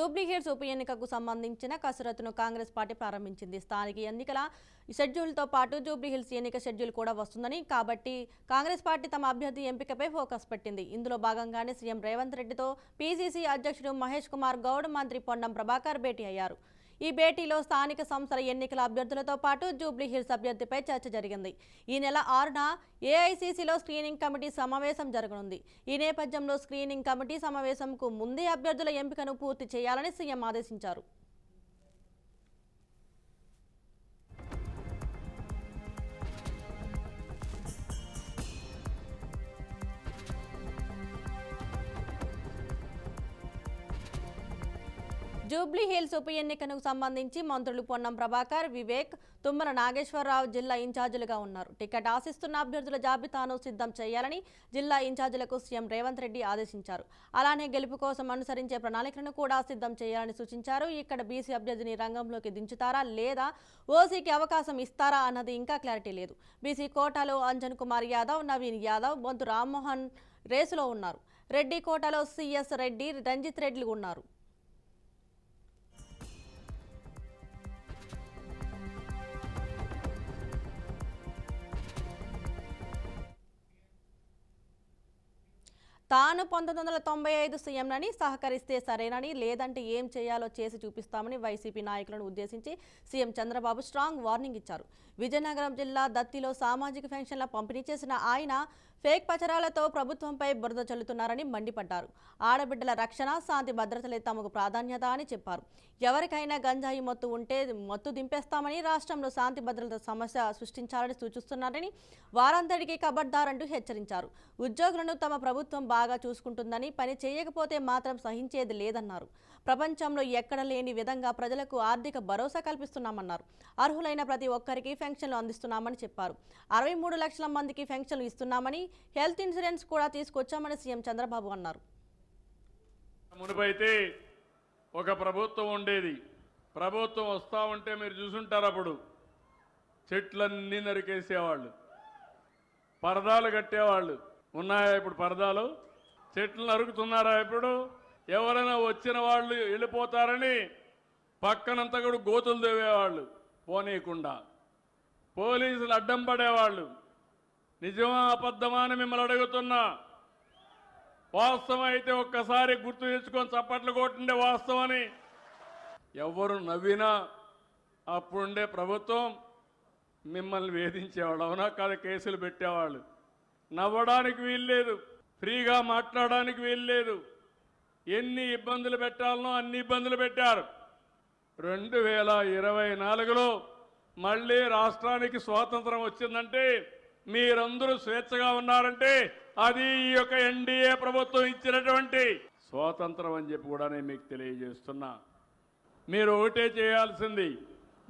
జూబ్లీహిల్స్ ఉప ఎన్నికకు సంబంధించిన కసరత్తును కాంగ్రెస్ పార్టీ ప్రారంభించింది. స్థానిక ఎన్నికల షెడ్యూల్తో పాటు జూబ్లీహిల్స్ ఎన్నిక షెడ్యూల్ కూడా వస్తుందని, కాబట్టి కాంగ్రెస్ పార్టీ తమ అభ్యర్థి ఎంపికపై ఫోకస్ పెట్టింది. ఇందులో భాగంగానే సీఎం రేవంత్ రెడ్డితో పీసీసీ అధ్యక్షుడు మహేష్ కుమార్ గౌడ్, మంత్రి పొన్నం ప్రభాకర్ భేటీ అయ్యారు. ఈ భేటీలో స్థానిక సంస్థల ఎన్నికల అభ్యర్థులతో పాటు జూబ్లీహిల్స్ అభ్యర్థిపై చర్చ జరిగింది. ఈ నెల 6న ఏఐసీసీలో స్క్రీనింగ్ కమిటీ సమావేశం జరగనుంది. ఈ నేపథ్యంలో స్క్రీనింగ్ కమిటీ సమావేశంకు ముందే అభ్యర్థుల ఎంపికను పూర్తి చేయాలని సీఎం ఆదేశించారు. జూబ్లీహిల్స్ ఉప ఎన్నికకు సంబంధించి మంత్రులు పొన్నం ప్రభాకర్, వివేక్, తుమ్మల నాగేశ్వరరావు జిల్లా ఇన్ఛార్జీలుగా ఉన్నారు. టికెట్ ఆశిస్తున్న అభ్యర్థుల జాబితాను సిద్ధం చేయాలని జిల్లా ఇన్ఛార్జీలకు సీఎం రేవంత్ రెడ్డి ఆదేశించారు. అలానే గెలుపు కోసం అనుసరించే ప్రణాళికను కూడా సిద్ధం చేయాలని సూచించారు. ఇక్కడ బీసీ అభ్యర్థిని రంగంలోకి దించుతారా లేదా ఓసీకి అవకాశం ఇస్తారా అన్నది ఇంకా క్లారిటీ లేదు. బీసీ కోటాలో అంజన్ కుమార్ యాదవ్, నవీన్ యాదవ్, బొంతు రామ్మోహన్ రేసులో ఉన్నారు. రెడ్డి కోటాలో సిఎస్ రెడ్డి, రంజిత్ రెడ్డిలు ఉన్నారు. తాను 1995 సీఎంలని, సహకరిస్తే సరేనని, లేదంటే ఏం చేయాలో చేసి చూపిస్తామని వైసీపీ నాయకులను ఉద్దేశించి సీఎం చంద్రబాబు స్ట్రాంగ్ వార్నింగ్ ఇచ్చారు. విజయనగరం జిల్లా దత్తిలో సామాజిక పెన్షన్ల పంపిణీ చేసిన ఆయన ఫేక్ ప్రచారాలతో ప్రభుత్వంపై బురద చల్లుతున్నారని మండిపడ్డారు. ఆడబిడ్డల రక్షణ, శాంతి భద్రతలే తమకు ప్రాధాన్యత అని చెప్పారు. ఎవరికైనా గంజాయి మత్తు ఉంటే మత్తు దింపేస్తామని, రాష్ట్రంలో శాంతి భద్రత సమస్య సృష్టించాలని సూచిస్తున్నారని, వారందరికీ కబడ్దారంటూ హెచ్చరించారు. ఉద్యోగులను తమ ప్రభుత్వం బాగా చూసుకుంటుందని, పని చేయకపోతే మాత్రం సహించేది లేదన్నారు. ప్రపంచంలో ఎక్కడ లేని విధంగా ప్రజలకు ఆర్థిక భరోసా కల్పిస్తున్నామన్నారు. అర్హులైన ప్రతి ఒక్కరికి పెన్షన్లు అందిస్తున్నామని చెప్పారు. 63 లక్షల మందికి పెన్షన్లు ఇస్తున్నామని, హెల్త్ ఇన్సూరెన్స్ కూడా తీసుకొచ్చామని సీఎం చంద్రబాబు అన్నారు. మునుపైతే ఒక ప్రభుత్వం ఉండేది. ప్రభుత్వం వస్తూ ఉంటే మీరు చూసుంటారు, అప్పుడు చెట్లన్నీ నరికేసేవాళ్ళు, పరదాలు కట్టేవాళ్ళు. ఉన్నాయా ఇప్పుడు పరదాలు? చెట్లు నరుకుతున్నారా ఇప్పుడు? ఎవరైనా వచ్చిన వాళ్ళు వెళ్ళిపోతారని పక్కనంతా కూడా గోతులు దేవేవాళ్ళు పోనీయకుండా. పోలీసులు అడ్డం పడేవాళ్ళు. నిజమా అబద్ధమా అని మిమ్మల్ని అడుగుతున్నా. వాస్తవం అయితే ఒక్కసారి గుర్తు తెచ్చుకొని చప్పట్లు కొట్టుండే వాస్తవని. ఎవరు నవ్వినా అప్పుడుండే ప్రభుత్వం మిమ్మల్ని వేధించేవాళ్ళు. అవునా కాదు? కేసులు పెట్టేవాళ్ళు. నవ్వడానికి వీల్లేదు, ఫ్రీగా మాట్లాడడానికి వీల్లేదు. ఎన్ని ఇబ్బందులు పెట్టాలనో అన్ని ఇబ్బందులు పెట్టారు. 2024లో మళ్ళీ రాష్ట్రానికి స్వాతంత్రం వచ్చిందంటే, మీరందరూ స్వేచ్ఛగా ఉన్నారంటే అది ఈ యొక్క ఎన్డీఏ ప్రభుత్వం ఇచ్చినటువంటి స్వాతంత్రం అని చెప్పి కూడా నేను మీకు తెలియజేస్తున్నా. మీరు ఒకటే చేయాల్సింది,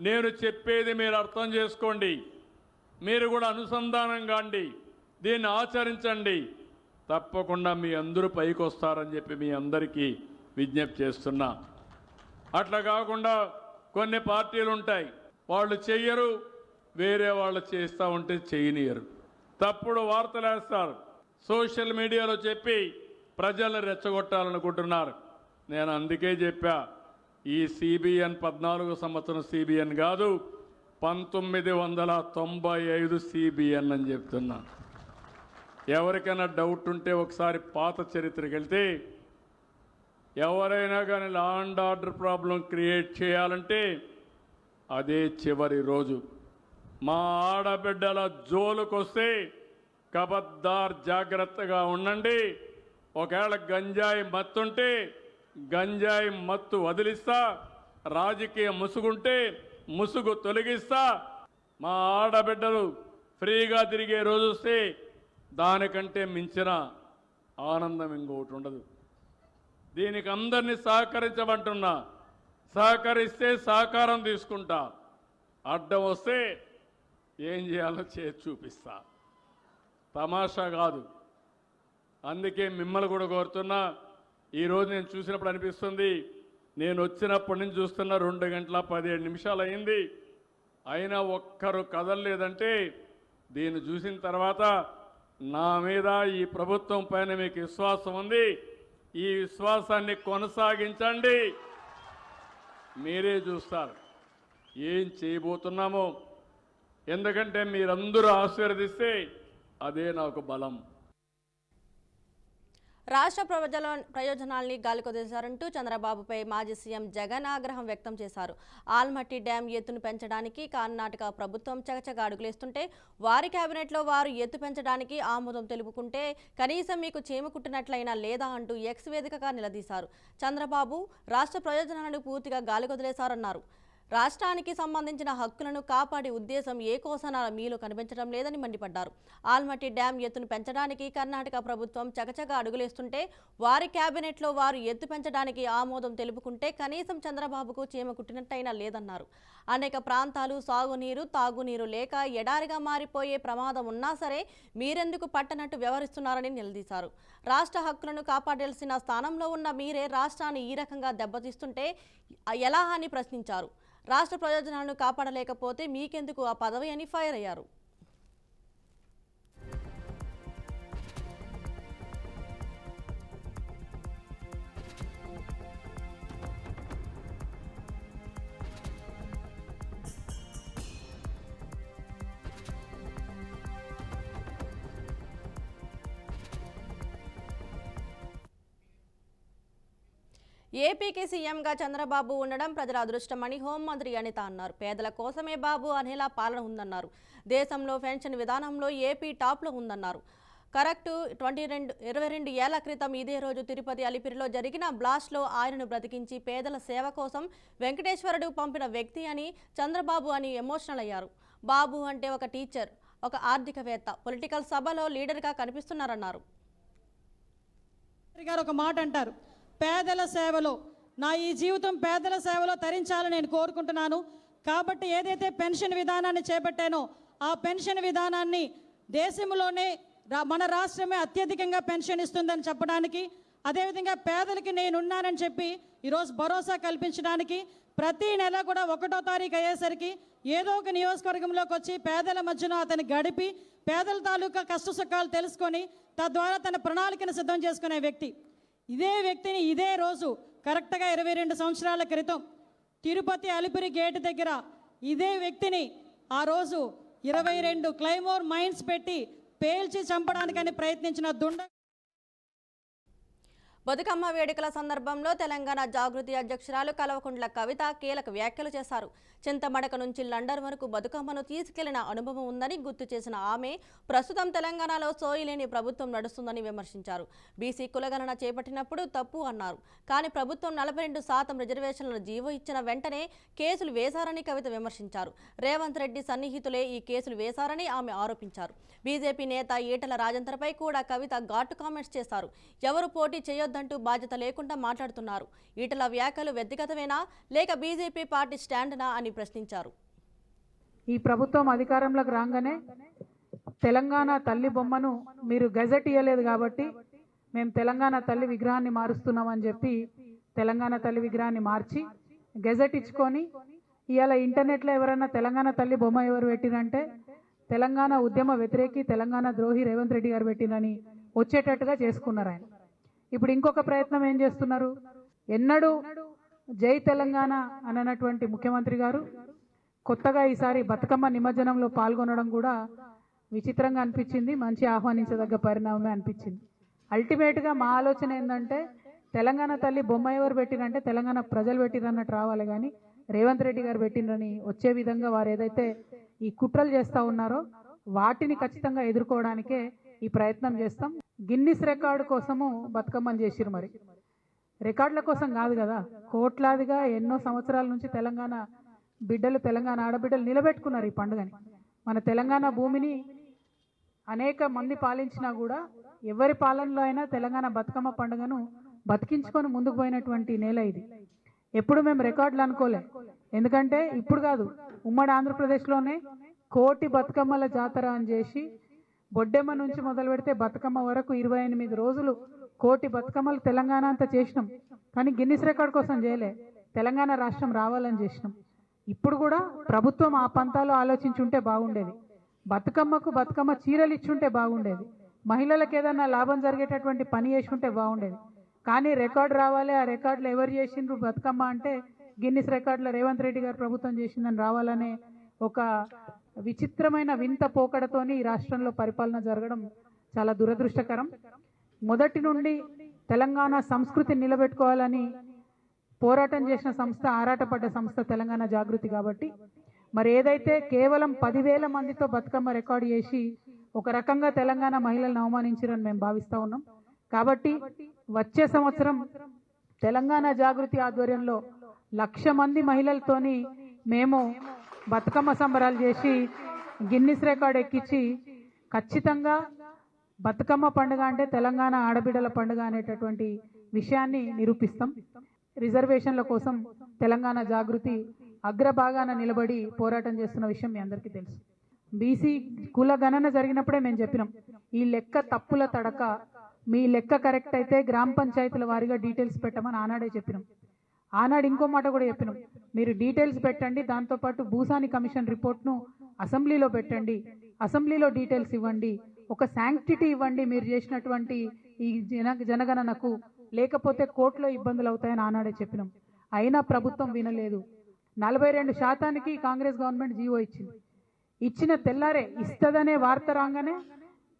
నేను చెప్పేది మీరు అర్థం చేసుకోండి, మీరు కూడా అనుసంధానం కాండి, దీన్ని ఆచరించండి. తప్పకుండా మీ అందరూ పైకి వస్తారని చెప్పి మీ అందరికీ విజ్ఞప్తి చేస్తున్నా. అట్లా కాకుండా కొన్ని పార్టీలు ఉంటాయి, వాళ్ళు చెయ్యరు, వేరే వాళ్ళు చేస్తూ ఉంటే చేయనియరు. తప్పుడు వార్తలు వేస్తారు, సోషల్ మీడియాలో చెప్పి ప్రజలను రెచ్చగొట్టాలనుకుంటున్నారు. నేను అందుకే చెప్పా, ఈ సిబిఎన్ 14 సంవత్సరం సిబిఎన్ కాదు, 1995 సిబిఎన్ అని చెప్తున్నా. ఎవరికైనా డౌట్ ఉంటే ఒకసారి పాత చరిత్రకి వెళ్తే, ఎవరైనా కానీ law and order problem create చేయాలంటే అదే చివరి రోజు. మా ఆడబిడ్డల జోలుకొస్తే కబద్దార్ జాగ్రత్తగా ఉండండి. ఒకవేళ గంజాయి మత్తుంటే గంజాయి మత్తు వదిలిస్తా, రాజకీయ ముసుగుంటే ముసుగు తొలగిస్తా. మా ఆడబిడ్డలు ఫ్రీగా తిరిగే రోజు వస్తే దానికంటే మించిన ఆనందం ఇంకొకటి ఉండదు. దీనికి అందరినీ సహకరించమంటున్నా. సహకరిస్తే సహకారం తీసుకుంటా, అడ్డం వస్తే ఏం చేయాలో చేసి చూపిస్తా. తమాషా కాదు. అందుకే మిమ్మల్ని కూడా కోరుతున్నా. ఈరోజు నేను చూసినప్పుడు అనిపిస్తుంది, నేను వచ్చినప్పటి నుంచి చూస్తున్న 2 గంటల 17 నిమిషాలు అయింది, అయినా ఒక్కరు కదలలేదంటే దీన్ని చూసిన తర్వాత నా మీద ఈ ప్రభుత్వం పైన మీకు విశ్వాసం ఉంది. ఈ విశ్వాసాన్ని కొనసాగించండి. మీరే చూస్తారు ఏం చేయబోతున్నామో. ఎందుకంటే మీరందరూ ఆశీర్వదిస్తే అదే నాకు బలం. రాష్ట్ర ప్రయోజనాల్ని గాలికొదిలేశారంటూ చంద్రబాబుపై మాజీ సీఎం జగన్ ఆగ్రహం వ్యక్తం చేశారు. ఆల్మట్టి డ్యాం ఎత్తును పెంచడానికి కర్ణాటక ప్రభుత్వం చకచక అడుగులేస్తుంటే వారి కేబినెట్లో వారు ఎత్తు పెంచడానికి ఆమోదం తెలుపుకుంటే కనీసం మీకు చీమ కుట్టినట్లయినా లేదా అంటూ ఎక్స్ వేదికగా నిలదీశారు. చంద్రబాబు రాష్ట్ర ప్రయోజనాలను పూర్తిగా గాలికొదిలేశారన్నారు. రాష్ట్రానికి సంబంధించిన హక్కులను కాపాడే ఉద్దేశం ఏ కోసన మీలో కనిపించడం లేదని మండిపడ్డారు. ఆల్మట్టి డ్యాం ఎత్తును పెంచడానికి కర్ణాటక ప్రభుత్వం చకచక అడుగులేస్తుంటే వారి కేబినెట్లో వారు ఎత్తు పెంచడానికి ఆమోదం తెలుపుకుంటే కనీసం చంద్రబాబుకు చీమ కుట్టినట్టయినా లేదన్నారు. అనేక ప్రాంతాలు సాగునీరు తాగునీరు లేక ఎడారిగా మారిపోయే ప్రమాదం ఉన్నా సరే మీరెందుకు పట్టనట్టు వ్యవహరిస్తున్నారని నిలదీశారు. రాష్ట్ర హక్కులను కాపాడాల్సిన స్థానంలో ఉన్న మీరే రాష్ట్రాన్ని ఈ రకంగా దెబ్బతీస్తుంటే ఎలా అని ప్రశ్నించారు. రాష్ట్ర ప్రయోజనాలను కాపాడలేకపోతే మీకెందుకు ఆ పదవి అని ఫైర్ అయ్యారు. ఏపీకి సీఎంగా చంద్రబాబు ఉండడం ప్రజల అదృష్టమని హోంమంత్రి అనిత అన్నారు. పేదల కోసమే బాబు అనేలా పాలన ఉందన్నారు. దేశంలో పెన్షన్ విధానంలో ఏపీ టాప్లో ఉందన్నారు. కరెక్ట్ 22 ఏళ్ల క్రితం ఇదే రోజు తిరుపతి అలిపిరిలో జరిగిన బ్లాస్ట్లో ఆయనను బ్రతికించి పేదల సేవ కోసం వెంకటేశ్వరుడు పంపిన వ్యక్తి అని చంద్రబాబు అని ఎమోషనల్ అయ్యారు. బాబు అంటే ఒక టీచర్, ఒక ఆర్థికవేత్త, పొలిటికల్ సభలో లీడర్గా కనిపిస్తున్నారన్నారు. ఒక మాట అంటారు, పేదల సేవలో నా ఈ జీవితం పేదల సేవలో తరించాలని నేను కోరుకుంటున్నాను. కాబట్టి ఏదైతే పెన్షన్ విధానాన్ని చేపట్టానో ఆ పెన్షన్ విధానాన్ని దేశంలోనే మన రాష్ట్రమే అత్యధికంగా పెన్షన్ ఇస్తుందని చెప్పడానికి, అదేవిధంగా పేదలకి నేనున్నానని చెప్పి ఈరోజు భరోసా కల్పించడానికి ప్రతి నెల కూడా 1వ తారీఖు అయ్యేసరికి ఏదో ఒక నియోజకవర్గంలోకి వచ్చి పేదల మధ్యన అతను గడిపి పేదల తాలూకా కష్ట సుఖాలు తెలుసుకొని తద్వారా తన ప్రణాళికను సిద్ధం చేసుకునే వ్యక్తి. ఇదే వ్యక్తిని ఇదే రోజు కరెక్ట్గా 22 సంవత్సరాల క్రితం తిరుపతి అలిపిరి గేటు దగ్గర ఇదే వ్యక్తిని ఆ రోజు 22 క్లైమోర్ మైన్స్ పెట్టి పేల్చి చంపడానికని ప్రయత్నించిన బతుకమ్మ వేడుకల సందర్భంలో తెలంగాణ జాగృతి అధ్యక్షురాలు కల్వకుంట్ల కవిత కీలక వ్యాఖ్యలు చేశారు. చింతమడక నుంచి లండన్ వరకు బతుకమ్మను తీసుకెళ్లిన అనుభవం ఉందని గుర్తు చేసిన ఆమె ప్రస్తుతం తెలంగాణలో సోయిలేని ప్రభుత్వం నడుస్తుందని విమర్శించారు. బీసీ కులగణన చేపట్టినప్పుడు తప్పు అన్నారు. కానీ ప్రభుత్వం 42% రిజర్వేషన్లను జీవో ఇచ్చిన వెంటనే కేసులు వేశారని కవిత విమర్శించారు. రేవంత్ రెడ్డి సన్నిహితులే ఈ కేసులు వేశారని ఆమె ఆరోపించారు. బీజేపీ నేత ఈటల రాజేందర్పై కూడా కవిత ఘాటు కామెంట్స్ చేశారు. ఎవరు పోటీ చేయొద్దంటూ బాధ్యత లేకుండా మాట్లాడుతున్నారు. ఈటల వ్యాఖ్యలు వ్యక్తిగతమేనా లేక బీజేపీ పార్టీ స్టాండ్నా అని ప్రశ్నించారు. ఈ ప్రభుత్వం అధికారంలోకి రాగానే తెలంగాణ తల్లి బొమ్మను మీరు గెజెట్ ఇవ్వలేదు కాబట్టి మేము తెలంగాణ తల్లి విగ్రహాన్ని మారుస్తున్నామని చెప్పి తెలంగాణ తల్లి విగ్రహాన్ని మార్చి గెజెట్ ఇచ్చుకొని ఇవాళ ఇంటర్నెట్లో ఎవరైనా తెలంగాణ తల్లి బొమ్మ ఎవరు పెట్టినంటే తెలంగాణ ఉద్యమ వ్యతిరేకి తెలంగాణ ద్రోహి రేవంత్ రెడ్డి గారు పెట్టినని వచ్చేటట్టుగా చేసుకున్నారు ఆయన. ఇప్పుడు ఇంకొక ప్రయత్నం ఏం చేస్తున్నారు, ఎన్నడూ జై తెలంగాణ అన్నటువంటి ముఖ్యమంత్రి గారు కొత్తగా ఈసారి బతుకమ్మ నిమజ్జనంలో పాల్గొనడం కూడా విచిత్రంగా అనిపించింది, మంచి ఆహ్వానించదగ్గ పరిణామమే అనిపించింది. అల్టిమేట్గా మా ఆలోచన ఏంటంటే తెలంగాణ తల్లి బొమ్మ ఎవరు పెట్టినంటే తెలంగాణ ప్రజలు పెట్టిరన్నట్టు రావాలి, కానీ రేవంత్ రెడ్డి గారు పెట్టినని వచ్చే విధంగా వారు ఏదైతే ఈ కుట్రలు చేస్తూ ఉన్నారో వాటిని ఖచ్చితంగా ఎదుర్కోవడానికే ఈ ప్రయత్నం చేస్తాం. గిన్నిస్ రికార్డు కోసము బతుకమ్మని చేసిరు, మరి రికార్డుల కోసం కాదు కదా. కోట్లాదిగా ఎన్నో సంవత్సరాల నుంచి తెలంగాణ బిడ్డలు తెలంగాణ ఆడబిడ్డలు నిలబెట్టుకున్నారు ఈ పండుగని. మన తెలంగాణ భూమిని అనేక మంది పాలించినా కూడా ఎవరి పాలనలో అయినా తెలంగాణ బతుకమ్మ పండుగను బతికించుకొని ముందుకు పోయినటువంటి నేల ఇది. ఎప్పుడు మేము రికార్డులు అనుకోలే, ఎందుకంటే ఇప్పుడు కాదు, ఉమ్మడి ఆంధ్రప్రదేశ్లోనే 1 కోటి బతుకమ్మల జాతర అని చేసి బొడ్డెమ్మ నుంచి మొదలు పెడితే బతుకమ్మ వరకు 28 రోజులు 1 కోటి బతుకమ్మలు తెలంగాణ అంతా చేసినాం. కానీ గిన్నిస్ రికార్డ్ కోసం చేయలే, తెలంగాణ రాష్ట్రం రావాలని చేసినాం. ఇప్పుడు కూడా ప్రభుత్వం ఆ పంతాలో ఆలోచించుంటే బాగుండేది. బతుకమ్మకు బతుకమ్మ చీరలు ఇచ్చుంటే బాగుండేది, మహిళలకు ఏదైనా లాభం జరిగేటటువంటి పని చేసి ఉంటే బాగుండేది. కానీ రికార్డు రావాలి, ఆ రికార్డులు ఎవరు చేసిండ్రు బతుకమ్మ అంటే గిన్నిస్ రికార్డుల రేవంత్ రెడ్డి గారు ప్రభుత్వం చేసిందని రావాలనే ఒక విచిత్రమైన వింత పోకడతోని ఈ రాష్ట్రంలో పరిపాలన జరగడం చాలా దురదృష్టకరం. మొదటి నుండి తెలంగాణ సంస్కృతిని నిలబెట్టుకోవాలని పోరాటం చేసిన సంస్థ, ఆరాటపడ్డ సంస్థ తెలంగాణ జాగృతి. కాబట్టి మరి ఏదైతే కేవలం 10,000 మందితో బతుకమ్మ రికార్డు చేసి ఒక రకంగా తెలంగాణ మహిళలను అవమానించారని మేము భావిస్తూ ఉన్నాం. కాబట్టి వచ్చే సంవత్సరం తెలంగాణ జాగృతి ఆధ్వర్యంలో 1,00,000 మంది మహిళలతోని మేము బతుకమ్మ సంబరాలు చేసి గిన్నిస్ రికార్డు ఎక్కించి ఖచ్చితంగా బతుకమ్మ పండుగ అంటే తెలంగాణ ఆడబిడ్డల పండుగ అనేటటువంటి విషయాన్ని నిరూపిస్తాం. రిజర్వేషన్ల కోసం తెలంగాణ జాగృతి అగ్రభాగాన నిలబడి పోరాటం చేస్తున్న విషయం మీ అందరికీ తెలుసు. బీసీ కుల గణన జరిగినప్పుడే మేము చెప్పినాం, ఈ లెక్క తప్పుల తడక, మీ లెక్క కరెక్ట్ అయితే గ్రామ పంచాయతీల వారీగా డీటెయిల్స్ పెట్టమని ఆనాడే చెప్పినాం. ఆనాడు ఇంకో మాట కూడా చెప్పినాం, మీరు డీటెయిల్స్ పెట్టండి, దాంతోపాటు భూసాని కమిషన్ రిపోర్ట్ను అసెంబ్లీలో పెట్టండి, అసెంబ్లీలో డీటెయిల్స్ ఇవ్వండి, ఒక శాంక్టిటీ ఇవ్వండి మీరు చేసినటువంటి ఈ జనగణనకు, లేకపోతే కోర్టులో ఇబ్బందులు అవుతాయని ఆనాడే చెప్పినాం. అయినా ప్రభుత్వం వినలేదు. 42% కాంగ్రెస్ గవర్నమెంట్ జీవో ఇచ్చింది. ఇచ్చిన తెల్లారే ఇస్తుందనే వార్త రాగానే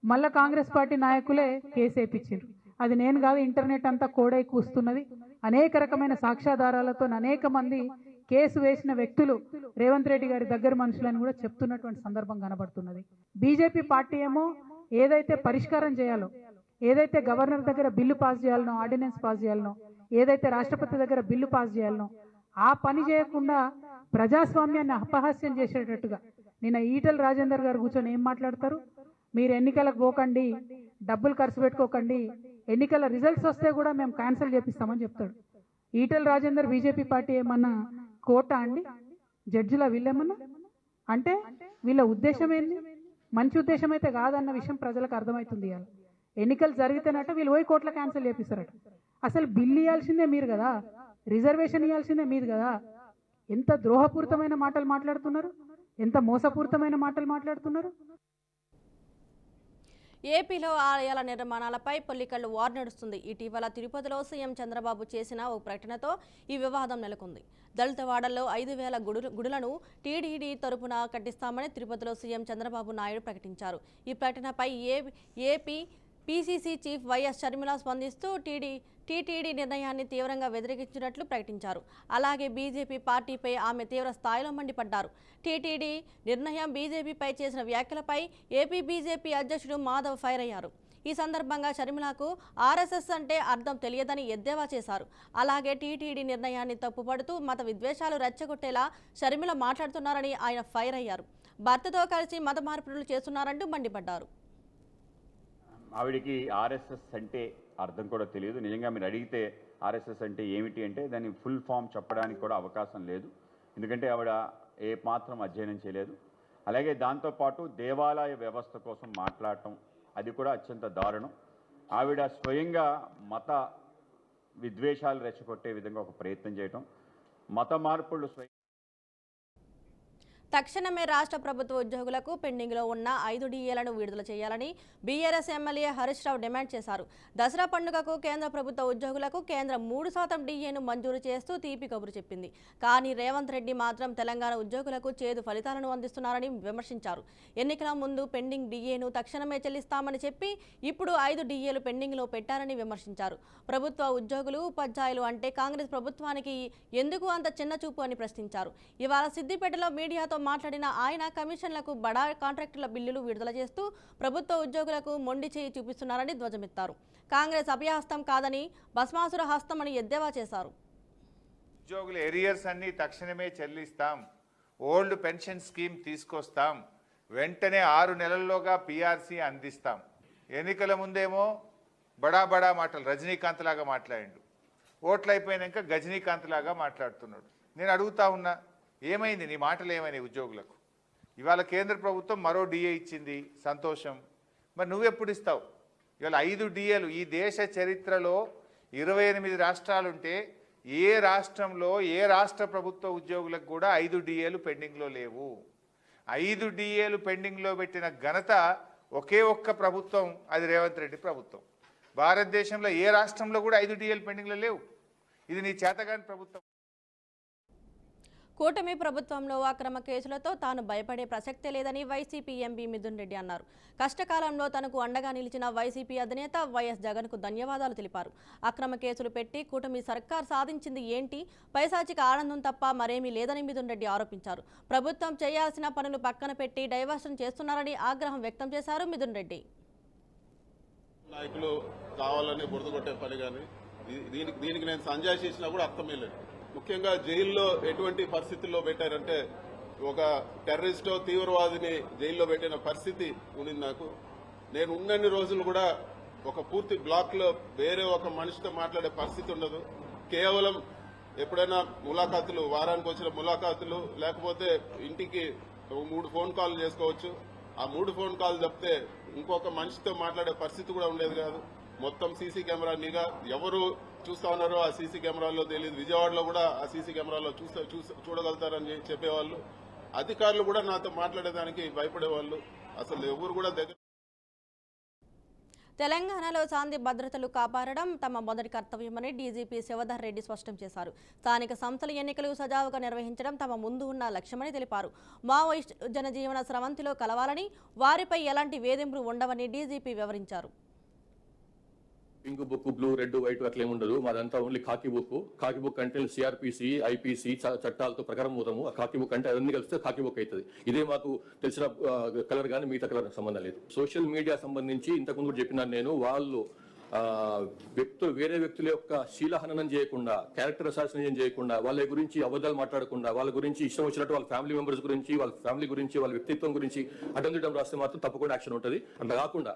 మళ్ళా కాంగ్రెస్ పార్టీ నాయకులే కేసు వేయించారు. అది నేను కాదు, ఇంటర్నెట్ అంతా కోడై కూస్తున్నది. అనేక రకమైన సాక్ష్యాధారాలతో అనేక మంది కేసు వేసిన వ్యక్తులు రేవంత్ రెడ్డి గారి దగ్గర మనుషులని కూడా చెప్తున్నటువంటి సందర్భం కనబడుతున్నది. బీజేపీ పార్టీ ఏమో ఏదైతే పరిష్కారం చేయాలో, ఏదైతే గవర్నర్ దగ్గర బిల్లు పాస్ చేయాలనో, ఆర్డినెన్స్ పాస్ చేయాలనో, ఏదైతే రాష్ట్రపతి దగ్గర బిల్లు పాస్ చేయాలనో ఆ పని చేయకుండా ప్రజాస్వామ్యాన్ని అపహాస్యం చేసేటట్టుగా నిన్న ఈటెల రాజేందర్ గారు కూర్చొని ఏం మాట్లాడతారు, మీరు ఎన్నికలకు పోకండి, డబ్బులు ఖర్చు పెట్టుకోకండి, ఎన్నికల రిజల్ట్స్ వస్తే కూడా మేము క్యాన్సిల్ చేపిస్తామని చెప్తాడు. ఈటెల రాజేందర్ బీజేపీ పార్టీ ఏమన్నా కోట అండి? జడ్జిల వీళ్ళేమన్నా అంటే వీళ్ళ ఉద్దేశం ఏంది? మంచి ఉద్దేశం అయితే కాదన్న విషయం ప్రజలకు అర్థమవుతుంది. ఇవాళ ఎన్నికలు జరిగితేనట వీళ్ళు పోయి కోట్ల క్యాన్సిల్ చేపిస్తారట. అసలు బిల్లు ఇవ్వాల్సిందే మీరు కదా, రిజర్వేషన్ ఇవ్వాల్సిందే మీరు కదా. ఎంత ద్రోహపూరితమైన మాటలు మాట్లాడుతున్నారు, ఎంత మోసపూరితమైన మాటలు మాట్లాడుతున్నారు. ఏపీలో ఆలయాల నిర్మాణాలపై పొల్లికల్లు వార్ నడుస్తుంది. ఇటీవల తిరుపతిలో సీఎం చంద్రబాబు చేసిన ఓ ప్రకటనతో ఈ వివాదం నెలకొంది. దళితవాడల్లో 5,000 గుడులను టీటీడీ తరపున కట్టిస్తామని తిరుపతిలో సీఎం చంద్రబాబు నాయుడు ప్రకటించారు. ఈ ప్రకటనపై AP PCC chief YS Sharmila స్పందిస్తూ టీటీడీ నిర్ణయాన్ని తీవ్రంగా వ్యతిరేకించినట్లు ప్రకటించారు. అలాగే బీజేపీ పార్టీపై ఆమె తీవ్ర స్థాయిలో మండిపడ్డారు. టీటీడీ నిర్ణయం బీజేపీపై చేసిన వ్యాఖ్యలపై ఏపీ బీజేపీ అధ్యక్షుడు మాధవ్ ఫైర్ అయ్యారు. ఈ సందర్భంగా షర్మిలకు ఆర్ఎస్ఎస్ అంటే అర్థం తెలియదని ఎద్దేవా చేశారు. అలాగే టీటీడీ నిర్ణయాన్ని తప్పుపడుతూ మత విద్వేషాలు రెచ్చగొట్టేలా షర్మిల మాట్లాడుతున్నారని ఆయన ఫైర్ అయ్యారు. భర్తతో కలిసి మత మార్పిడులు చేస్తున్నారంటూ మండిపడ్డారు. ఆవిడికి ఆర్ఎస్ఎస్ అంటే అర్థం కూడా తెలియదు. నిజంగా మీరు అడిగితే ఆర్ఎస్ఎస్ అంటే ఏమిటి అంటే దాని ఫుల్ ఫామ్ చెప్పడానికి కూడా అవకాశం లేదు. ఎందుకంటే ఆవిడ ఏ మాత్రం అధ్యయనం చేయలేదు. అలాగే దాంతోపాటు దేవాలయ వ్యవస్థ కోసం మాట్లాడటం అది కూడా అత్యంత దారుణం. ఆవిడ స్వయంగా మత విద్వేషాలు రెచ్చగొట్టే విధంగా ఒక ప్రయత్నం చేయటం, మత మార్పులు తక్షణమే రాష్ట్ర ప్రభుత్వ ఉద్యోగులకు పెండింగ్లో ఉన్న 5 డిఏలను విడుదల చేయాలని BRS MLA Harish Rao demand చేశారు. దసరా పండుగకు కేంద్ర ప్రభుత్వ ఉద్యోగులకు కేంద్రం 3% డిఏను మంజూరు చేస్తూ తీపి కబురు చెప్పింది. కానీ రేవంత్ రెడ్డి మాత్రం తెలంగాణ ఉద్యోగులకు చేదు ఫలితాలను అందిస్తున్నారని విమర్శించారు. ఎన్నికల ముందు పెండింగ్ డిఏను తక్షణమే చెల్లిస్తామని చెప్పి ఇప్పుడు 5 డిఏలు పెండింగ్లో పెట్టారని విమర్శించారు. ప్రభుత్వ ఉద్యోగులు, ఉపాధ్యాయులు అంటే కాంగ్రెస్ ప్రభుత్వానికి ఎందుకు అంత చిన్న చూపు అని ప్రశ్నించారు. ఇవాళ సిద్దిపేటలో మీడియాతో మాట్లాడిన ఆయన కమిషన్లకు బడా కాంట్రాక్టుల బిల్లులు విడుదల చేస్తూ ప్రభుత్వ ఉద్యోగులకు మొండి చేయి చూపిస్తున్నారని ధ్వజమెత్తారు. కాంగ్రెస్ అభయహస్తం కాదని భస్మాసుర హస్తం అని ఎద్దేవా చేశారు. ఉద్యోగుల ఎరియర్స్ అన్ని తక్షణమే చెల్లిస్తాం, ఓల్డ్ పెన్షన్ స్కీమ్ తీసుకొస్తాం, వెంటనే 6 నెలల్లోగా పీఆర్సీ అందిస్తాం. ఎన్నికల ముందేమో బడా బడా మాటలు రజనీకాంత్ లాగా మాట్లాడిండు, ఓట్లు అయిపోయినాక గజనీకాంత్ లాగా మాట్లాడుతున్నాడు. నేను అడుగుతా ఉన్నా, ఏమైంది నీ మాటలు ఏమైనాయి ఉద్యోగులకు? ఇవాళ కేంద్ర ప్రభుత్వం మరో డిఏ ఇచ్చింది, సంతోషం. మరి నువ్వెప్పుడు ఇస్తావు? ఇవాళ 5 డిఏలు ఈ దేశ చరిత్రలో 28 రాష్ట్రాలుంటే ఏ రాష్ట్రంలో ఏ రాష్ట్ర ప్రభుత్వ ఉద్యోగులకు కూడా 5 డిఏలు పెండింగ్లో లేవు. 5 డిఏలు పెండింగ్లో పెట్టిన ఘనత ఒకే ఒక్క ప్రభుత్వం, అది రేవంత్ రెడ్డి ప్రభుత్వం. భారతదేశంలో ఏ రాష్ట్రంలో కూడా 5 డిఏలు పెండింగ్లో లేవు. ఇది నీ చేతగాని ప్రభుత్వం. కూటమి ప్రభుత్వంలో అక్రమ కేసులతో తాను భయపడే ప్రసక్తే లేదని వైసీపీ ఎంపీ మిథున్ రెడ్డి అన్నారు. కష్టకాలంలో తనకు అండగా నిలిచిన వైసీపీ అధినేత వైఎస్ జగన్కు ధన్యవాదాలు తెలిపారు. అక్రమ కేసులు పెట్టి కూటమి సర్కార్ సాధించింది ఏంటి? పైశాచిక ఆనందం తప్ప మరేమీ లేదని మిథున్ రెడ్డి ఆరోపించారు. ప్రభుత్వం చేయాల్సిన పనులు పక్కన పెట్టి డైవర్షన్ చేస్తున్నారని ఆగ్రహం వ్యక్తం చేశారు మిథున్ రెడ్డి. నాయకులు కావాలని బురద కొట్టే పని కానీ దీనికి నేను సంజయ్ చేసినా కూడా అర్థమే లేదు. ముఖ్యంగా జైల్లో ఎటువంటి పరిస్థితుల్లో పెట్టారంటే ఒక టెర్రరిస్టో తీవ్రవాదిని జైల్లో పెట్టిన పరిస్థితి ఉండింది నాకు. నేను ఉన్నన్ని రోజులు కూడా ఒక పూర్తి బ్లాక్ లో వేరే ఒక మనిషితో మాట్లాడే పరిస్థితి ఉండదు. కేవలం ఎప్పుడైనా ములాఖాతులు, వారానికి వచ్చిన ములాఖాతులు, లేకపోతే ఇంటికి 3 ఫోన్ కాల్ చేసుకోవచ్చు. ఆ 3 ఫోన్ కాల్ తప్పితే ఇంకొక మనిషితో మాట్లాడే పరిస్థితి కూడా ఉండేది కాదు. మొత్తం సీసీ కెమెరా నిఘా, ఎవరు చూస్తా ఉన్నారో ఆ సీసీ కెమెరాల్లో తెలియదు. విజయవాడలో కూడా ఆ సీసీ కెమెరాలో చూడగలుగుతారని చెప్పేవాళ్ళు. అధికారులు కూడా నాతో మాట్లాడేదానికి భయపడేవాళ్ళు. అసలు ఎవరు కూడా దగ్గర. తెలంగాణలో శాంతి భద్రతలు కాపాడడం తమ మొదటి కర్తవ్యమని డీజీపీ శివధర్ రెడ్డి స్పష్టం చేశారు. స్థానిక సంస్థల ఎన్నికలు సజావుగా నిర్వహించడం తమ ముందు ఉన్న లక్ష్యమని తెలిపారు. మావోయిస్ట్ జనజీవన స్రవంతిలో కలవాలని, వారిపై ఎలాంటి వేధింపులు ఉండవని డీజీపీ వివరించారు. Pink book, blue, red, white అట్లా ఏముండదు. మాదంతా ఓన్లీ కాకి బుక్. కాకి బుక్ అంటే సిఆర్పిసి, ఐపీసీ చట్టాలతో ప్రకారం పోతాము. ఆ కాకి బుక్ అంటే అన్ని కలిస్తే కాకి బుక్ అవుతుంది. ఇదే మాకు తెలిసిన కలర్ కానీ మిగతా కలర్ సంబంధం లేదు. సోషల్ మీడియా సంబంధించి ఇంతకుముందు కూడా చెప్పినాను నేను. వాళ్ళు వేరే వ్యక్తుల యొక్క శీలహననం చేయకుండా, క్యారెక్టర్ అసాసినేషన్ చేయకుండా, వాళ్ళ గురించి అబద్ధాలు మాట్లాడకుండా, వాళ్ళ గురించి ఇష్టం వచ్చినట్టు వాళ్ళ ఫ్యామిలీ మెంబర్స్ గురించి, వాళ్ళ ఫ్యామిలీ గురించి, వాళ్ళ వ్యక్తిత్వం గురించి అడ్డం రాస్తే మాత్రం తప్పకుండా యాక్షన్ ఉంటుంది. అట్లా కాకుండా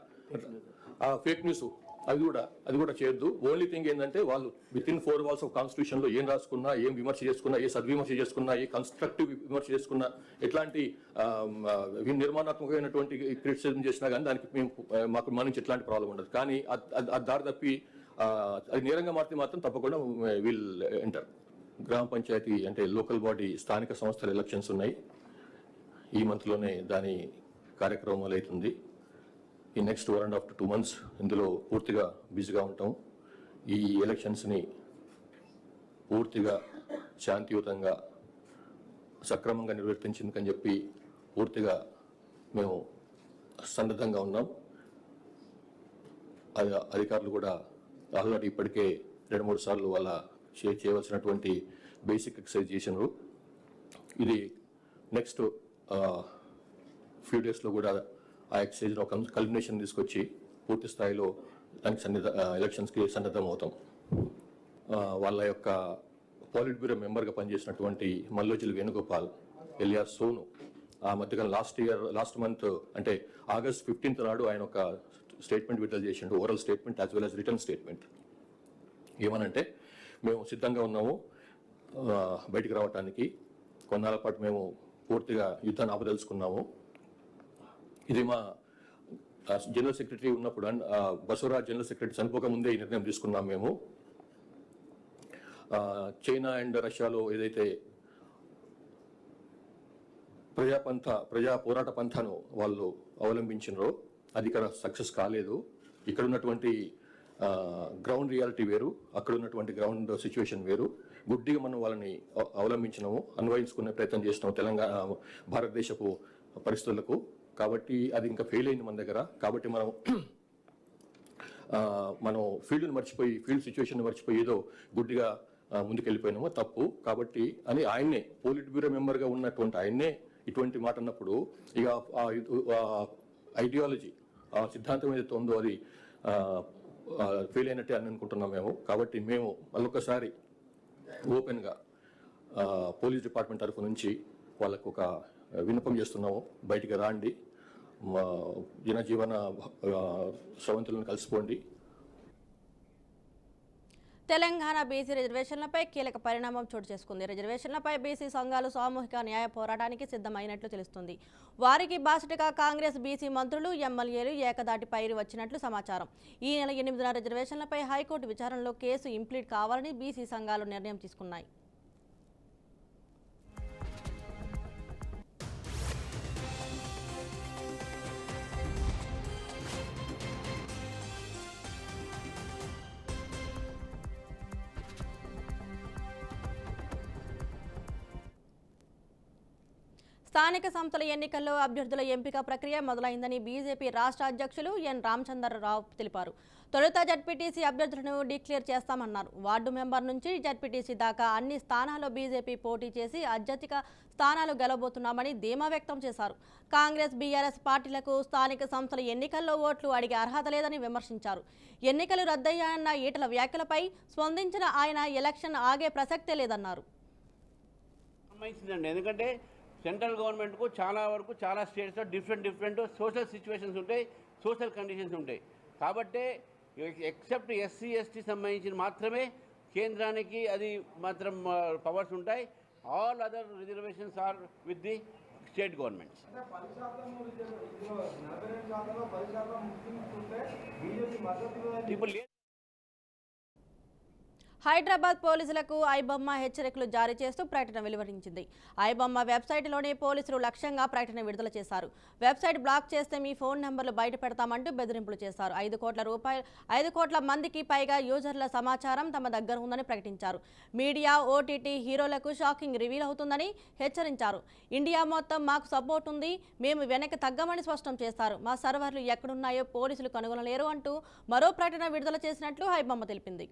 ఫేక్ న్యూస్ అది కూడా చేయొద్దు. ఓన్లీ థింగ్ ఏంటంటే వాళ్ళు విత్-ఇన్ 4 వాల్స్ ఆఫ్ కాన్స్టిట్యూషన్ లో ఏం రాసుకున్నా, ఏం విమర్శ చేసుకున్నా, ఏ సద్విమర్శ చేసుకున్నా, ఏ కన్స్ట్రక్టివ్ విమర్శ చేసుకున్నా, ఎట్లాంటి నిర్మాణాత్మకమైనటువంటి క్రిటిసిజం చేసినా కానీ దానికి మాకు మన నుంచి ఎట్లాంటి ప్రాబ్లం ఉండదు. కానీ అది దారి తప్పి అది నేరంగా మారితే మాత్రం తప్పకుండా విల్ ఎంటర్. గ్రామ పంచాయతీ అంటే లోకల్ బాడీ స్థానిక సంస్థల ఎలక్షన్స్ ఉన్నాయి. ఈ మంత్లోనే దాని కార్యక్రమం అవుతుంది. ఈ నెక్స్ట్ 1.5 to 2 months ఇందులో పూర్తిగా బిజీగా ఉంటాం. ఈ ఎలక్షన్స్ని పూర్తిగా శాంతియుతంగా సక్రమంగా నిర్వర్తించిందని చెప్పి పూర్తిగా మేము సన్నద్ధంగా ఉన్నాం. అధికారులు కూడా ఆల్రెడీ ఇప్పటికే 2-3 సార్లు వాళ్ళ చేయవలసినటువంటి బేసిక్ ఎక్సర్సైజ్ చేసినారు. ఇది నెక్స్ట్ ఫ్యూ డేస్లో కూడా ఆ ఎక్సైజ్లో ఒక కల్మినేషన్ తీసుకొచ్చి పూర్తి స్థాయిలో దానికి ఎలక్షన్స్కి సన్నద్ధం అవుతాం. వాళ్ళ యొక్క పాలిట్ బ్యూరో మెంబర్గా పనిచేసినటువంటి మల్లోజిల్ వేణుగోపాల్, ఎలియాస్ సోను ఆ మధ్యకాలం లాస్ట్ మంత్ అంటే August 15th నాడు ఆయన ఒక స్టేట్మెంట్ విడుదల చేసిండు. Oral statement as well has written statement. ఏమనంటే మేము సిద్ధంగా ఉన్నాము బయటికి రావడానికి. కొన్నాళ్ళ పాటు మేము పూర్తిగా యుద్ధాన్ని ఆపదలుచుకున్నాము. ఇది మా జనరల్ సెక్రటరీ ఉన్నప్పుడు, బసవరాజ్ జనరల్ సెక్రటరీ చనిపోక ముందే ఈ నిర్ణయం తీసుకున్నాం మేము. చైనా అండ్ రష్యాలో ఏదైతే ప్రజా పోరాట పంథాను వాళ్ళు అవలంబించినారో అది ఇక్కడ సక్సెస్ కాలేదు. ఇక్కడ ఉన్నటువంటి గ్రౌండ్ రియాలిటీ వేరు, అక్కడ ఉన్నటువంటి గ్రౌండ్ సిచ్యువేషన్ వేరు. గుడ్డిగా మనం వాళ్ళని అవలంబించినాము, అన్వయించుకునే ప్రయత్నం చేసినాము తెలంగాణ భారతదేశపు పరిస్థితులకు. కాబట్టి అది ఇంకా ఫెయిల్ అయింది మన దగ్గర. కాబట్టి మనం ఫీల్డ్ని మర్చిపోయి, ఫీల్డ్ సిచ్యువేషన్ మర్చిపోయి ఏదో గుడ్డిగా ముందుకెళ్ళిపోయినామో తప్పు. కాబట్టి అని ఆయన్నే పోలిట్ బ్యూరో మెంబర్గా ఉన్నటువంటి ఆయన్నే ఇటువంటి మాట అన్నప్పుడు ఇక ఐడియాలజీ, ఆ సిద్ధాంతం ఏదైతే ఉందో అది ఫెయిల్ అయినట్టే అని అనుకుంటున్నాం మేము. కాబట్టి మేము మళ్ళొకసారి ఓపెన్గా పోలీస్ డిపార్ట్మెంట్ తరఫు నుంచి వాళ్ళకు ఒక విన్నపం చేస్తున్నాము. బయటికి రాండి, జనజీవన స్రవంతులను కలిసిపోండి. తెలంగాణ బీసీ రిజర్వేషన్లపై కీలక పరిణామం చోటు చేసుకుంది. రిజర్వేషన్లపై బీసీ సంఘాలు సామూహిక న్యాయ పోరాటానికి సిద్ధమైనట్లు తెలుస్తుంది. వారికి బాసటగా కాంగ్రెస్ బీసీ మంత్రులు, ఎమ్మెల్యేలు ఏకదాటి పైరు వచ్చినట్లు సమాచారం. ఈ నెల 8న రిజర్వేషన్లపై హైకోర్టు విచారణలో కేసు ఇంప్లీట్ కావాలని బీసీ సంఘాలు నిర్ణయం తీసుకున్నాయి. స్థానిక సంస్థల ఎన్నికల్లో అభ్యర్థుల ఎంపిక ప్రక్రియ మొదలైందని బీజేపీ రాష్ట్ర అధ్యక్షులు ఎన్ రామచంద్రరావు తెలిపారు. తొలుత జడ్పీటీసీ అభ్యర్థులను డిక్లేర్ చేస్తామన్నారు. వార్డు మెంబర్ నుంచి జడ్పీటీసీ దాకా అన్ని స్థానాల్లో బీజేపీ పోటీ చేసి అత్యధిక స్థానాలు గెలవబోతున్నామని ధీమా వ్యక్తం చేశారు. కాంగ్రెస్, బీఆర్ఎస్ పార్టీలకు స్థానిక సంస్థల ఎన్నికల్లో ఓట్లు అడిగే అర్హత లేదని విమర్శించారు. ఎన్నికలు రద్దయ్యాయన్న ఈటల వ్యాఖ్యలపై స్పందించిన ఆయన ఎలక్షన్ ఆగే ప్రసక్తే లేదన్నారు. ఎందుకంటే సెంట్రల్ గవర్నమెంట్కు చాలా వరకు చాలా స్టేట్స్లో డిఫరెంట్ సోషల్ సిచ్యువేషన్స్ ఉంటాయి, సోషల్ కండిషన్స్ ఉంటాయి. కాబట్టి ఎక్సెప్ట్ ఎస్సీ ఎస్టీ సంబంధించిన మాత్రమే కేంద్రానికి అది మాత్రం పవర్స్ ఉంటాయి. All other reservations are with the state governments. ఇప్పుడు హైదరాబాద్ పోలీసులకు ఐబొమ్మ హెచ్చరికలు జారీ చేస్తూ ప్రకటన వెలువరించింది. ఐబొమ్మ వెబ్సైట్లోనే పోలీసులు లక్ష్యంగా ప్రకటన విడుదల చేశారు. వెబ్సైట్ బ్లాక్ చేస్తే మీ ఫోన్ నెంబర్లు బయట పెడతామంటూ బెదిరింపులు చేశారు. 5 కోట్ల మందికి పైగా యూజర్ల సమాచారం తమ దగ్గర ఉందని ప్రకటించారు. మీడియా, ఓటీటీ హీరోలకు షాకింగ్ రివీల్ అవుతుందని హెచ్చరించారు. ఇండియా మొత్తం మాకు సపోర్ట్ ఉంది, మేము వెనక్కి తగ్గమని స్పష్టం చేశారు. మా సర్వర్లు ఎక్కడున్నాయో పోలీసులు కనుగొనలేరు అంటూ మరో ప్రకటన విడుదల చేసినట్లు ఐబొమ్మ తెలిపింది.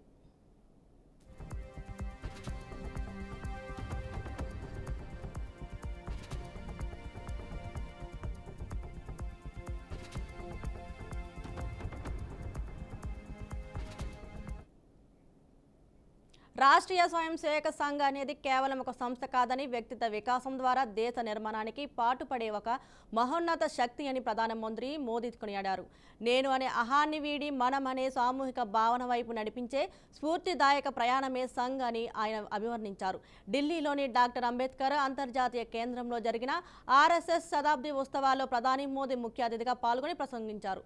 రాష్ట్రీయ స్వయం సేవక సంఘ్ అనేది కేవలం ఒక సంస్థ కాదని, వ్యక్తిత్వ వికాసం ద్వారా దేశ నిర్మాణానికి పాటుపడే ఒక మహోన్నత శక్తి అని ప్రధానమంత్రి మోదీ కొనియాడారు. నేను అనే అహాన్ని వీడి మనం అనే సామూహిక భావన వైపు నడిపించే స్ఫూర్తిదాయక ప్రయాణమే సంఘ్ అని ఆయన అభివర్ణించారు. ఢిల్లీలోని డాక్టర్ అంబేద్కర్ అంతర్జాతీయ కేంద్రంలో జరిగిన ఆర్ఎస్ఎస్ శతాబ్ది ఉత్సవాల్లో ప్రధాని మోదీ ముఖ్య అతిథిగా పాల్గొని ప్రసంగించారు.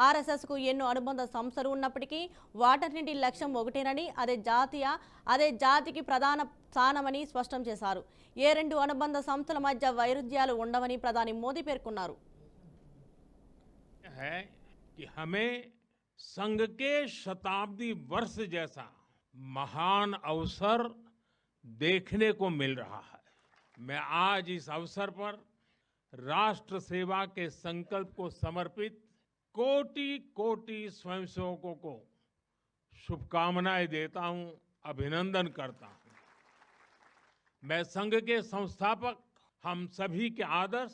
ఆర్ఎస్ఎస్కు ఎన్నో అనుబంధ సంస్థలు ఉన్నప్పటికీ వాటన్నింటి లక్ష్యం ఒకటేనని, అదే జాతికి ప్రధాన స్థానమని స్పష్టం చేశారు. ఏ రెండు అనుబంధ సంస్థల మధ్య వైరుధ్యాలు ఉండవని ప్రధాని మోదీ పేర్కొన్నారు. कि हमें संघ के शताब्दी वर्ष जैसा महान अवसर देखने को मिल रहा है. मैं आज इस अवसर पर राष्ट्र सेवा के संकल्प को समर्पित कोटि स्वयंसेवकों को शुभकामनाएं देता हूं, अभिनंदन करता हूं. मैं संघ के संस्थापक हम सभी के आदर्श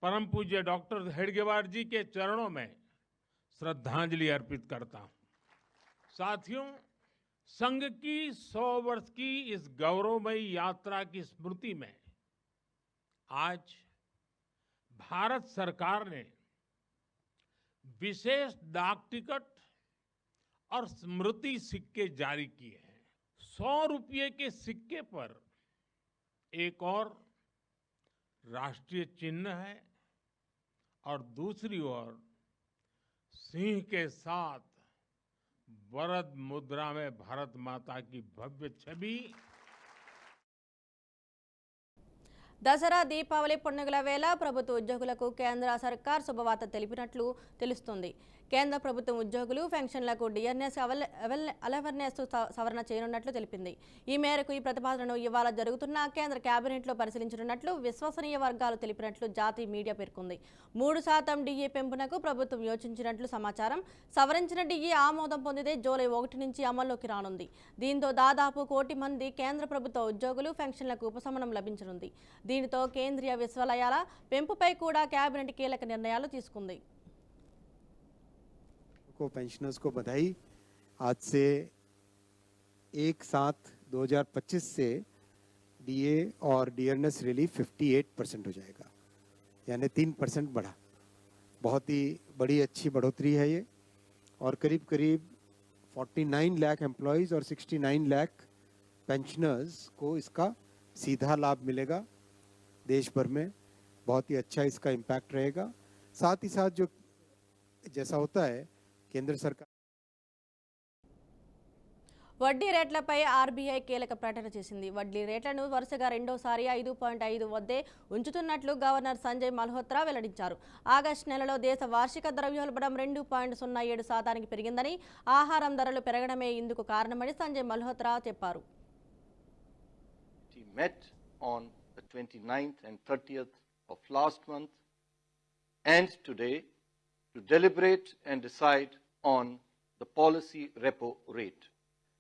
परम पूज्य डॉक्टर हेडगेवार जी के चरणों में श्रद्धांजलि अर्पित करता हूं. साथियों, संघ की 100 वर्ष की इस गौरवमयी यात्रा की स्मृति में आज भारत सरकार ने विशेष डाक टिकट और स्मृति सिक्के जारी किए हैं. 100 रुपये के सिक्के पर एक और राष्ट्रीय चिन्ह है और दूसरी ओर सिंह के साथ वरद मुद्रा में भारत माता की भव्य छवि. దసరా, దీపావళి పండుగల వేళ ప్రభుత్వ ఉద్యోగులకు కేంద్ర సర్కార్ శుభవార్త తెలిపినట్లు తెలుస్తుంది. కేంద్ర ప్రభుత్వం ఉద్యోగులు పెన్షన్లకు డిఆర్ఎస్ అలవర్నెస్ సవరణ చేయనున్నట్లు తెలిపింది. ఈ మేరకు ఈ ప్రతిపాదనను ఇవాళ జరుగుతున్న కేంద్ర కేబినెట్లో పరిశీలించనున్నట్లు విశ్వసనీయ వర్గాలు తెలిపినట్లు జాతీయ మీడియా పేర్కొంది. 3% డిఏ పెంపునకు ప్రభుత్వం యోచించినట్లు సమాచారం. సవరించిన డిఏ ఆమోదం పొందితే జూలై 1 నుంచి అమల్లోకి రానుంది. దీంతో దాదాపు 1 కోటి మంది కేంద్ర ప్రభుత్వ ఉద్యోగులు పెన్షన్లకు ఉపశమనం లభించనుంది. దీనితో కేంద్రీయ విశ్వవిద్యాలయాల పెంపుపై కూడా కేబినెట్ కీలక నిర్ణయాలు తీసుకుంది. को पेंशनर्स को बधाई. आज से 1/7/2025 से डीए और डीआरएस रिलीफ 58% हो जाएगा, यानी 3% बढ़ा. बहुत ही बड़ी अच्छी बढ़ोतरी है ये. और करीब 49 लाख एम्प्लॉयज़ और 69 लाख पेंशनर्स को इसका सीधा लाभ मिलेगा. देश भर में बहुत ही अच्छा इसका इम्पैक्ट रहेगा. साथ ही साथ जो जैसा होता है కేంద్ర సర్కార్ వడ్డీ రేట్లపై ఆర్బీఐ కీలక ప్రకటన చేసింది. వడ్డీ రేట్లను వరుసగా రెండోసారి 5.5 వద్దే ఉంచుతున్నట్లు గవర్నర్ సంజయ్ మల్హోత్రా వెల్లడించారు. ఆగస్టు నెలలో దేశ వార్షిక ద్రవ్యోల్బణం 2.07% పెరిగిందని, ఆహారం ధరలు పెరగడమే ఇందుకు కారణమని సంజయ్ మల్హోత్రా చెప్పారు. Met on the 29th and 30th of last month and today to deliberate and decide on the policy repo rate.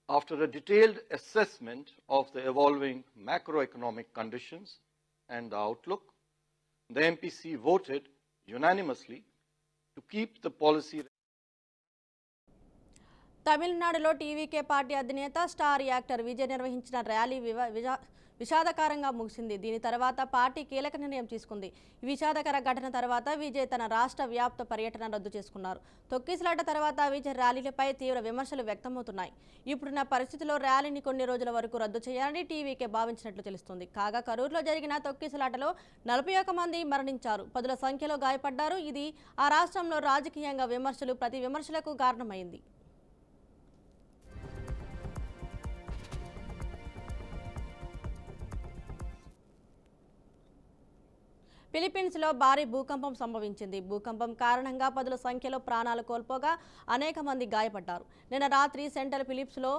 After a detailed assessment of the evolving macroeconomic conditions and the outlook, the MPC voted unanimously to keep the policy. తమిళనాడులో TVK party అధినేత star actor Vijay నిర్వహించిన rally విషాదకరంగా ముగిసింది. దీని తర్వాత party కీలక నిర్ణయం తీసుకుంది. ఈ విషాదకర ఘటన తర్వాత విజయ్ తన రాష్ట్ర వ్యాప్త పర్యటన రద్దు చేసుకున్నారు. తొక్కిసలాట తర్వాత విజయ్ ర్యాలీలపై తీవ్ర విమర్శలు వ్యక్తమవుతున్నాయి. ఇప్పుడున్న పరిస్థితిలో ర్యాలీని కొన్ని రోజుల వరకు రద్దు చేయాలని టీవీకే భావించినట్లు తెలుస్తుంది. కాగా కరూరులో జరిగిన తొక్కిసలాటలో 41 మంది మరణించారు, 10ల సంఖ్యలో గాయపడ్డారు. ఇది ఆ రాష్ట్రంలో రాజకీయంగా విమర్శలు ప్రతి విమర్శలకు కారణమైంది. ఫిలిప్పీన్స్లో భారీ భూకంపం సంభవించింది. భూకంపం కారణంగా 10ల సంఖ్యలో ప్రాణాలు కోల్పోగా అనేక మంది గాయపడ్డారు. నిన్న రాత్రి సెంట్రల్ ఫిలిప్స్లో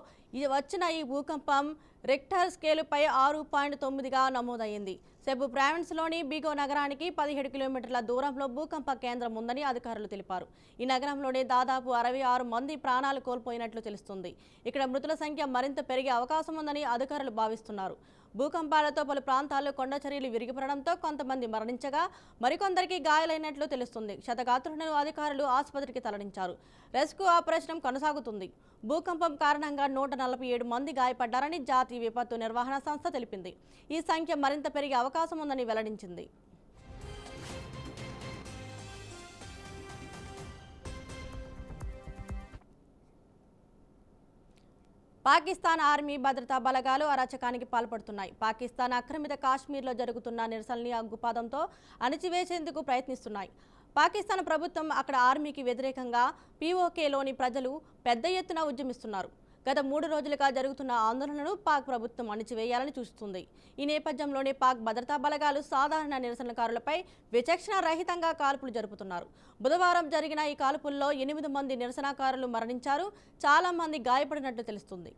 వచ్చిన ఈ భూకంపం రిక్టర్ స్కేలుపై 6.9గా నమోదైంది. సెబు ప్రావిన్స్లోని బిగో నగరానికి 17 కిలోమీటర్ల దూరంలో భూకంప కేంద్రం ఉందని అధికారులు తెలిపారు. ఈ నగరంలోనే దాదాపు 66 మంది ప్రాణాలు కోల్పోయినట్లు తెలుస్తుంది. ఇక్కడ మృతుల సంఖ్య మరింత పెరిగే అవకాశం ఉందని అధికారులు భావిస్తున్నారు. భూకంపాలతో పలు ప్రాంతాల్లో కొండచర్యలు విరిగిపడడంతో కొంతమంది మరణించగా మరికొందరికి గాయాలైనట్లు తెలుస్తుంది. క్షతగాత్రులను అధికారులు ఆసుపత్రికి తరలించారు. రెస్క్యూ ఆపరేషన్ కొనసాగుతుంది. భూకంపం కారణంగా 147 మంది గాయపడ్డారని జాతీయ విపత్తు నిర్వహణ సంస్థ తెలిపింది. ఈ సంఖ్య మరింత పెరిగే అవకాశం ఉందని వెల్లడించింది. పాకిస్తాన్ ఆర్మీ భద్రతా బలగాలు అరాచకానికి పాల్పడుతున్నాయి. పాకిస్తాన్ ఆక్రమిత కాశ్మీర్లో జరుగుతున్న నిరసనల్ని అగ్గుపాదంతో అణిచివేసేందుకు ప్రయత్నిస్తున్నాయి. పాకిస్తాన్ ప్రభుత్వం అక్కడ ఆర్మీకి వ్యతిరేకంగా పీఓకేలోని ప్రజలు పెద్ద ఎత్తున ఉద్యమిస్తున్నారు. గత 3 రోజులుగా జరుగుతున్న ఆందోళనను పాక్ ప్రభుత్వం అణిచివేయాలని చూస్తుంది. ఈ నేపథ్యంలోనే పాక్ భద్రతా బలగాలు సాధారణ నిరసనకారులపై విచక్షణ రహితంగా కాల్పులు జరుపుతున్నారు. బుధవారం జరిగిన ఈ కాల్పుల్లో 8 మంది నిరసనకారులు మరణించారు, చాలా మంది గాయపడినట్లు తెలుస్తుంది.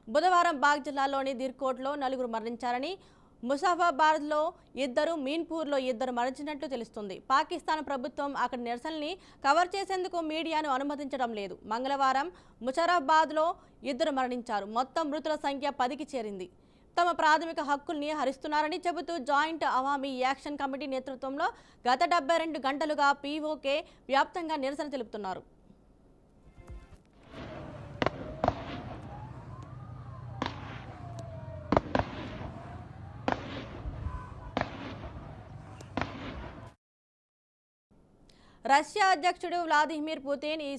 బుధవారం బాగ్ జిల్లాలోని దిర్కోట్లో 4 మరణించారని, ముసాఫాబాద్లో 2, మీన్పూర్లో 2 మరణించినట్లు తెలుస్తుంది. పాకిస్తాన్ ప్రభుత్వం అక్కడి నిరసనల్ని కవర్ చేసేందుకు మీడియాను అనుమతించడం లేదు. మంగళవారం ముషారాబాద్లో 2 మరణించారు. మొత్తం మృతుల సంఖ్య 10కి చేరింది. తమ ప్రాథమిక హక్కుల్ని హరిస్తున్నారని చెబుతూ జాయింట్ అవామీ యాక్షన్ కమిటీ నేతృత్వంలో గత 72 గంటలుగా పీఓకే వ్యాప్తంగా నిరసన తెలుపుతున్నారు. రష్యా అధ్యక్షుడు వ్లాదిమిర్ పుతిన్ ఈ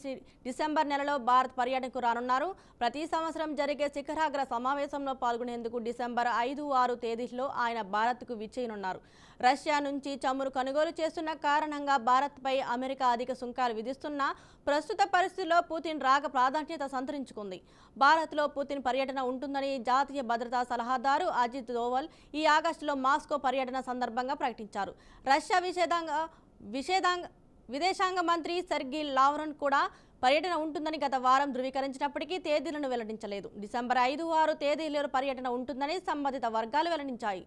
డిసెంబర్ నెలలో భారత్ పర్యటనకు రానున్నారు. ప్రతి సంవత్సరం జరిగే శిఖరాగ్ర సమావేశంలో పాల్గొనేందుకు డిసెంబర్ 5, 6 తేదీల్లో ఆయన భారత్కు విచ్చేయనున్నారు. రష్యా నుంచి చమురు కొనుగోలు చేస్తున్న కారణంగా భారత్పై అమెరికా అధిక సుంకాలు విధిస్తున్న ప్రస్తుత పరిస్థితుల్లో పుతిన్ రాక ప్రాధాన్యత సంతరించుకుంది. భారత్లో పుతిన్ పర్యటన ఉంటుందని జాతీయ భద్రతా సలహాదారు అజిత్ దోవల్ ఈ ఆగస్టులో మాస్కో పర్యటన సందర్భంగా ప్రకటించారు. రష్యా విదేశాంగ మంత్రి సెర్గీ లావ్రోవ్ కూడా పర్యటన ఉంటుందని గత వారం ధృవీకరించినప్పటికీ తేదీలను వెల్లడించలేదు. డిసెంబర్ 5, 6 తేదీల్లో పర్యటన ఉంటుందని సంబంధిత వర్గాలు వెల్లడించాయి.